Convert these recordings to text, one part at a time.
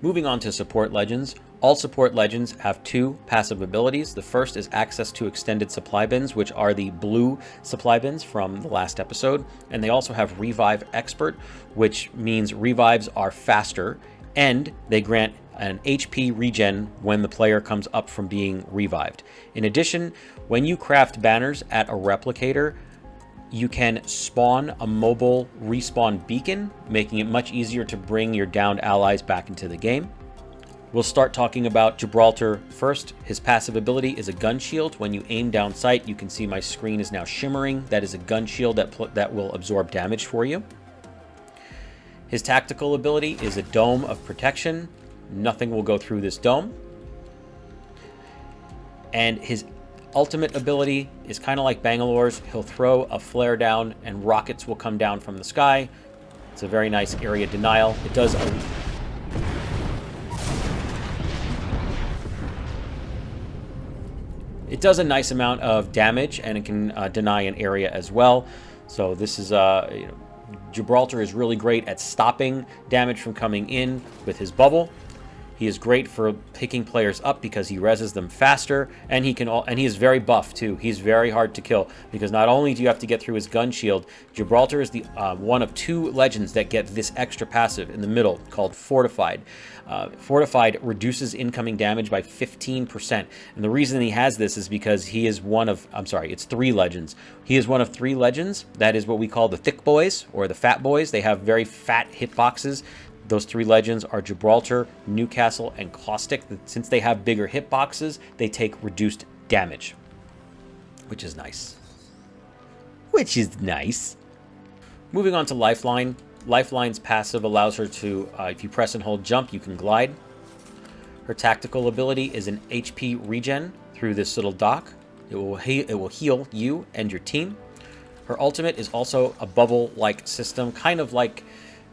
Moving on to support legends. All support legends have two passive abilities. The first is access to extended supply bins, which are the blue supply bins from the last episode. And they also have Revive Expert, which means revives are faster, and they grant an HP regen when the player comes up from being revived. In addition, when you craft banners at a replicator, you can spawn a mobile respawn beacon, making it much easier to bring your downed allies back into the game. We'll start talking about Gibraltar first. His passive ability is a gun shield. When you aim down sight, you can see my screen is now shimmering. That is a gun shield that will absorb damage for you. His tactical ability is a dome of protection. Nothing will go through this dome. And his ultimate ability is kind of like Bangalore's. He'll throw a flare down and rockets will come down from the sky. It's a very nice area denial. It does a nice amount of damage, and it can deny an area as well. So this is Gibraltar is really great at stopping damage from coming in with his bubble. He is great for picking players up because he reses them faster, and he is very buff too. He's very hard to kill because not only do you have to get through his gun shield, Gibraltar is the one of two legends that get this extra passive in the middle called Fortified. Fortified reduces incoming damage by 15%, and the reason he has this is because he is one of, it's three legends. He is one of three legends. That is what we call the thick boys or the fat boys. They have very fat hitboxes. Those three legends are Gibraltar, Newcastle, and Caustic. Since they have bigger hitboxes, they take reduced damage, which is nice. Moving on to Lifeline. Lifeline's passive allows her to, if you press and hold jump, you can glide. Her tactical ability is an HP regen through this little dock. It will heal you and your team. Her ultimate is also a bubble-like system, kind of like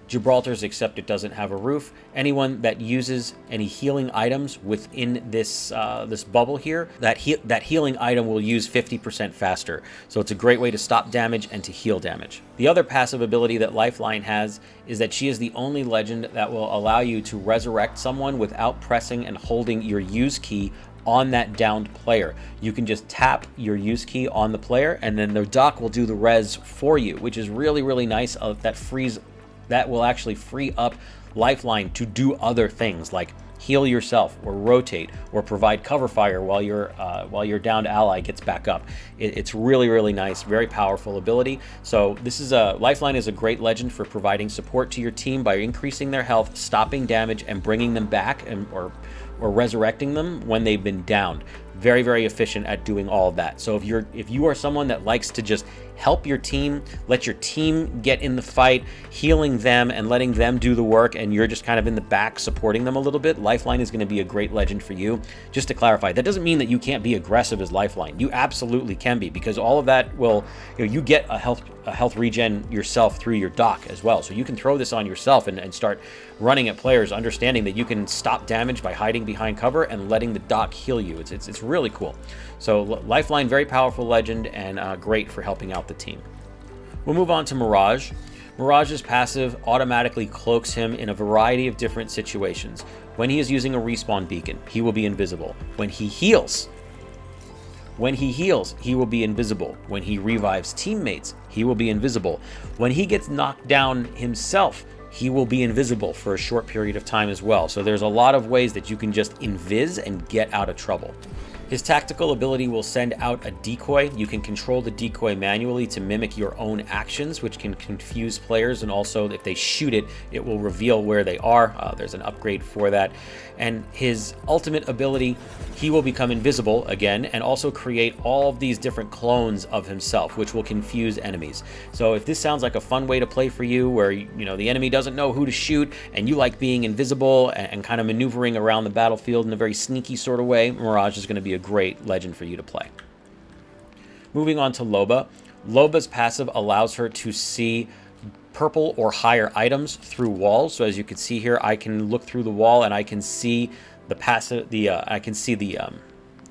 Gibraltar's, except it doesn't have a roof. Anyone that uses any healing items within this this bubble here, that healing item will use 50% faster. So it's a great way to stop damage and to heal damage. The other passive ability that Lifeline has is that she is the only legend that will allow you to resurrect someone without pressing and holding your use key on that downed player. You can just tap your use key on the player, and then the dock will do the res for you, which is really, really nice. That will actually free up Lifeline to do other things like heal yourself or rotate or provide cover fire while your downed ally gets back up. It's really, really nice, very powerful ability. So Lifeline is a great legend for providing support to your team by increasing their health, stopping damage, and bringing them back or resurrecting them when they've been downed. Very, very efficient at doing all of that. So if you are someone that likes to just help your team, let your team get in the fight, healing them and letting them do the work, and you're just kind of in the back supporting them a little bit, Lifeline is going to be a great legend for you. Just to clarify, that doesn't mean that you can't be aggressive as Lifeline. You absolutely can be, because all of that will, you get a health regen yourself through your dock as well. So you can throw this on yourself and start running at players, understanding that you can stop damage by hiding behind cover and letting the dock heal you. It's really cool. So Lifeline, very powerful legend and great for helping out the team. We'll move on to Mirage. Mirage's passive automatically cloaks him in a variety of different situations. When he is using a respawn beacon, he will be invisible. When he heals, he will be invisible. When he revives teammates, he will be invisible. When he gets knocked down himself, he will be invisible for a short period of time as well. So there's a lot of ways that you can just invis and get out of trouble. His tactical ability will send out a decoy. You can control the decoy manually to mimic your own actions, which can confuse players, and also if they shoot it, it will reveal where they are. There's an upgrade for that. And his ultimate ability, he will become invisible again and also create all of these different clones of himself, which will confuse enemies. So if this sounds like a fun way to play for you, where the enemy doesn't know who to shoot and you like being invisible and kind of maneuvering around the battlefield in a very sneaky sort of way, Mirage is going to be a great legend for you to play. Moving on to Loba. Loba's passive allows her to see purple or higher items through walls. So as you can see here, I can look through the wall and I can see the passive,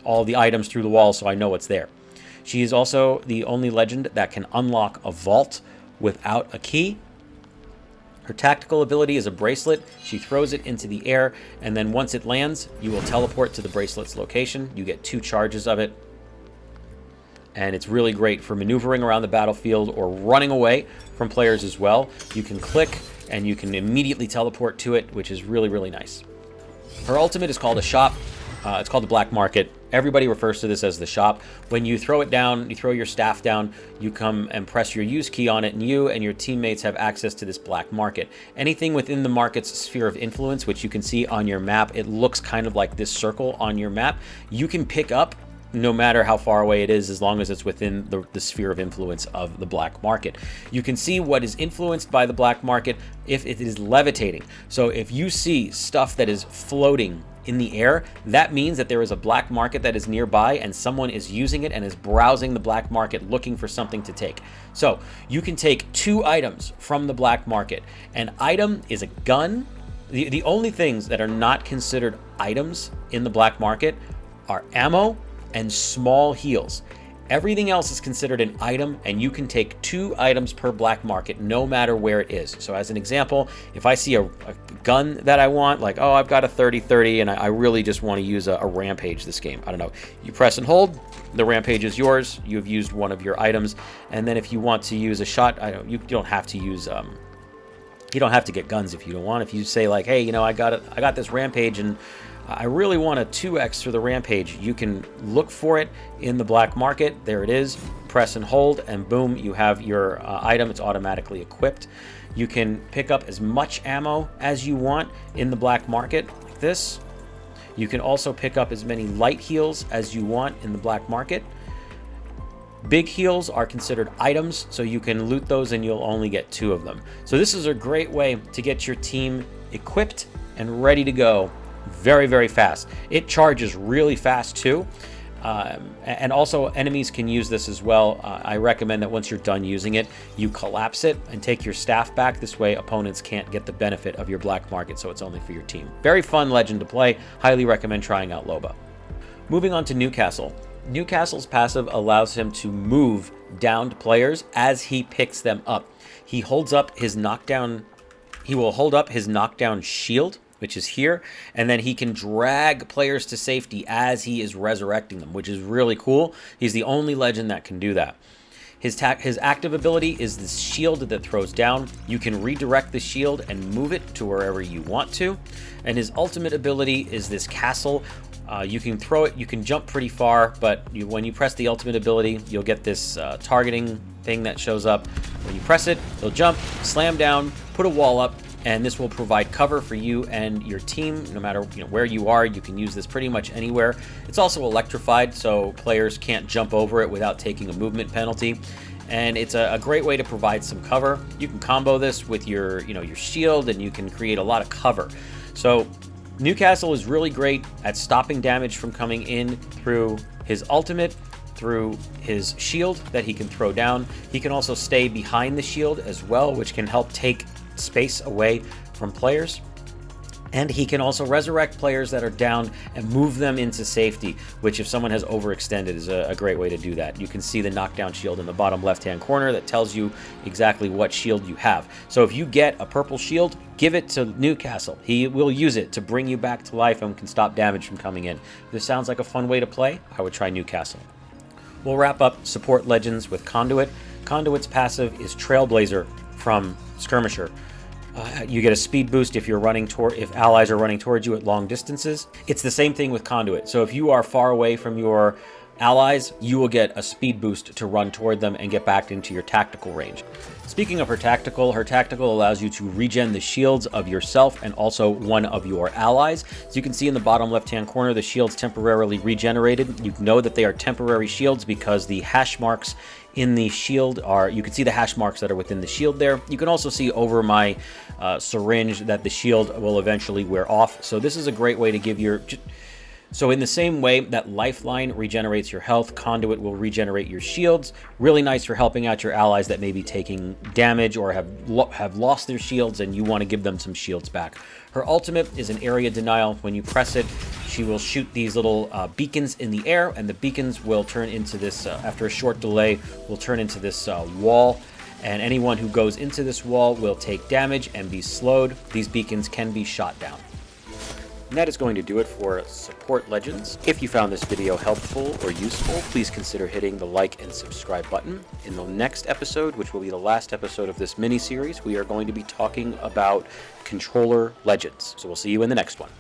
all the items through the wall, so I know what's there. She is also the only legend that can unlock a vault without a key. Her tactical ability is a bracelet. She throws it into the air, and then once it lands, you will teleport to the bracelet's location. You get 2 charges of it, and it's really great for maneuvering around the battlefield or running away from players as well. You can click, and you can immediately teleport to it, which is really, really nice. Her ultimate is called a shop. It's called the Black Market. Everybody refers to this as the shop. When you throw it down, you throw your staff down, you come and press your use key on it, and you and your teammates have access to this Black Market. Anything within the market's sphere of influence, which you can see on your map, it looks kind of like this circle on your map, you can pick up no matter how far away it is, as long as it's within the sphere of influence of the Black Market. You can see what is influenced by the Black Market if it is levitating. So if you see stuff that is floating in the air, that means that there is a Black Market that is nearby and someone is using it and is browsing the Black Market looking for something to take. So you can take 2 items from the Black Market. An item is a gun. The only things that are not considered items in the Black Market are ammo and small heals. Everything else is considered an item, and you can take 2 items per Black Market no matter where it is. So as an example, if I see a gun that I want, like, oh, I've got a 30-30 and I really just want to use a rampage this game, I don't know, you press and hold, the rampage is yours, you've used one of your items. And then if you want to use a shot, you don't have to use you don't have to get guns if you don't want. If you say like, hey, you know, I got this rampage and I really want a 2x for the rampage, you can look for it in the Black Market. There it is. Press and hold, and boom, you have your item. It's automatically equipped. You can pick up as much ammo as you want in the Black Market, like this. You can also pick up as many light heals as you want in the Black Market. Big heals are considered items, so you can loot those and you'll only get 2 of them. So this is a great way to get your team equipped and ready to go very, very fast. It charges really fast too. And also enemies can use this as well. I recommend that once you're done using it, you collapse it and take your staff back. This way opponents can't get the benefit of your Black Market, so it's only for your team. Very fun legend to play. Highly recommend trying out Loba. Moving on to Newcastle. Newcastle's passive allows him to move downed players as he picks them up. He holds up his knockdown. He will hold up his knockdown shield, which is here, and then he can drag players to safety as he is resurrecting them, which is really cool. He's the only legend that can do that. His active ability is this shield that throws down. You can redirect the shield and move it to wherever you want to. And his ultimate ability is this castle. You can throw it, you can jump pretty far, but when you press the ultimate ability, you'll get this targeting thing that shows up. When you press it, it'll jump, slam down, put a wall up, and this will provide cover for you and your team. No matter where you are, you can use this pretty much anywhere. It's also electrified, so players can't jump over it without taking a movement penalty. And it's a great way to provide some cover. You can combo this with your shield, and you can create a lot of cover. So Newcastle is really great at stopping damage from coming in through his ultimate, through his shield that he can throw down. He can also stay behind the shield as well, which can help take space away from players. And he can also resurrect players that are down and move them into safety, which if someone has overextended is a great way to do that. You can see the knockdown shield in the bottom left-hand corner that tells you exactly what shield you have. So if you get a purple shield, give it to Newcastle. He will use it to bring you back to life and can stop damage from coming in. If this sounds like a fun way to play, I would try Newcastle. We'll wrap up support legends with Conduit. Conduit's passive is Trailblazer from Skirmisher. You get a speed boost if allies are running towards you at long distances. It's the same thing with Conduit. So if you are far away from your allies, you will get a speed boost to run toward them and get back into your tactical range. Speaking of her tactical allows you to regen the shields of yourself and also one of your allies. As you can see in the bottom left-hand corner, the shields temporarily regenerated. You know that they are temporary shields because the hash marks in the shield you can see the hash marks that are within the shield there. You can also see over my syringe that the shield will eventually wear off. So this is a great way to give So in the same way that Lifeline regenerates your health, Conduit will regenerate your shields. Really nice for helping out your allies that may be taking damage or have lost their shields and you want to give them some shields back. Her ultimate is an area denial. When you press it, she will shoot these little beacons in the air, and the beacons will turn into this, after a short delay, will turn into this wall. and anyone who goes into this wall will take damage and be slowed. These beacons can be shot down. And that is going to do it for Support Legends. If you found this video helpful or useful, please consider hitting the like and subscribe button. In the next episode, which will be the last episode of this mini-series, we are going to be talking about Controller Legends. So we'll see you in the next one.